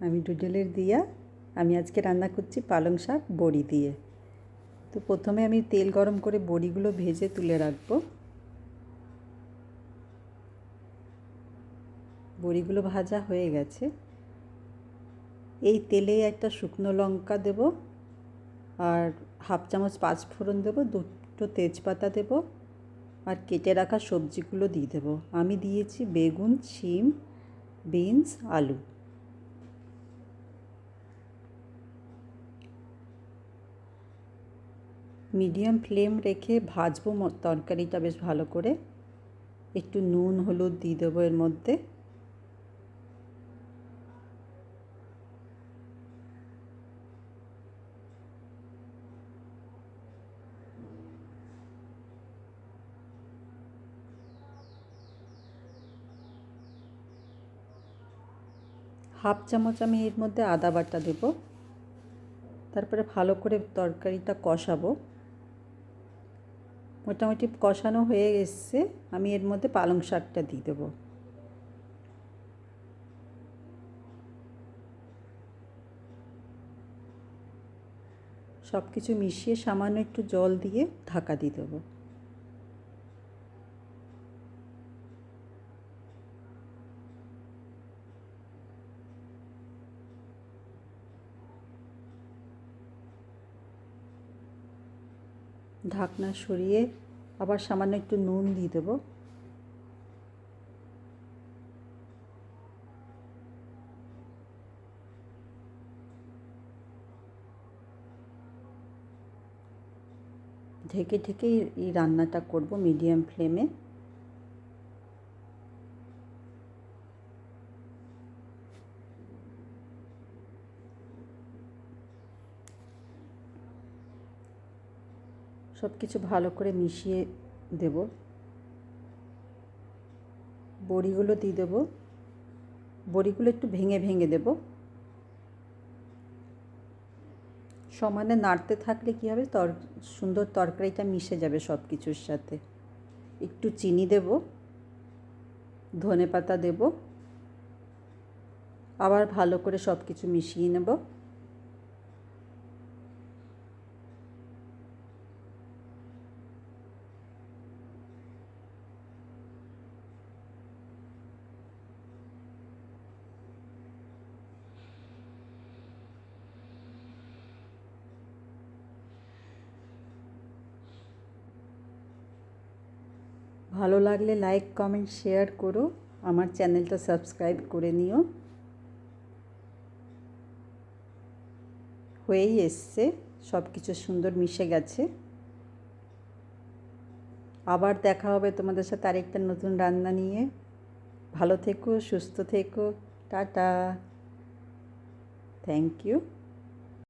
আমি ডুডলের দিয়া। আমি আজকে রান্না করছি পালং শাক বড়ি দিয়ে। তো প্রথমে আমি তেল গরম করে বড়িগুলো ভেজে তুলে রাখবো। বড়িগুলো ভাজা হয়ে গেছে। এই তেলে একটা শুকনো লঙ্কা দেব, আর হাফ চামচ পাঁচফোড়ন দেবো, দুটো তেজপাতা দেব, আর কেটে রাখা সবজিগুলো দিয়ে দেবো। আমি দিয়েছি বেগুন, শিম, বিনস, আলু। মিডিয়াম ফ্লেম রেখে ভাজবো তরকারিটা বেশ ভালো করে। একটু নুন হলুদ দিয়ে দেবো এর মধ্যে। হাফ চামচ আমি এর মধ্যে আদা বাটা দেব। তারপরে ভালো করে তরকারিটা কষাবো। মোটামুটি কষানো হয়ে এসছে। আমি এর মধ্যে পালং শাকটা দিয়ে দেবো। সব কিছু মিশিয়ে সামান্য একটু জল দিয়ে ঢাকা দিয়ে দেবো। ঢাকনা সরিয়ে আবার সামান্য একটু নুন দিয়ে দেবো। ঢেকে ঢেকে এই রান্নাটা করব মিডিয়াম ফ্লেমে। সব কিছু ভালো করে মিশিয়ে দেব। বড়িগুলো দিয়ে দেবো। বড়িগুলো একটু ভেঙে ভেঙে দেব। সমানে নাড়তে থাকলে কী হবে, সুন্দর তরকারিটা মিশে যাবে সব কিছুর সাথে। একটু চিনি দেব, ধনেপাতা দেব, আবার ভালো করে সব কিছু মিশিয়ে নেব। ভালো লাগলে লাইক কমেন্ট শেয়ার করো। আমার চ্যানেলটা সাবস্ক্রাইব করে নিও। হয়েই এসছে, সব কিছু সুন্দর মিশে গেছে। আবার দেখা হবে তোমাদের সাথে আরেকটা নতুন রান্না নিয়ে। ভালো থেকো, সুস্থ থেকো। টাটা। Thank you.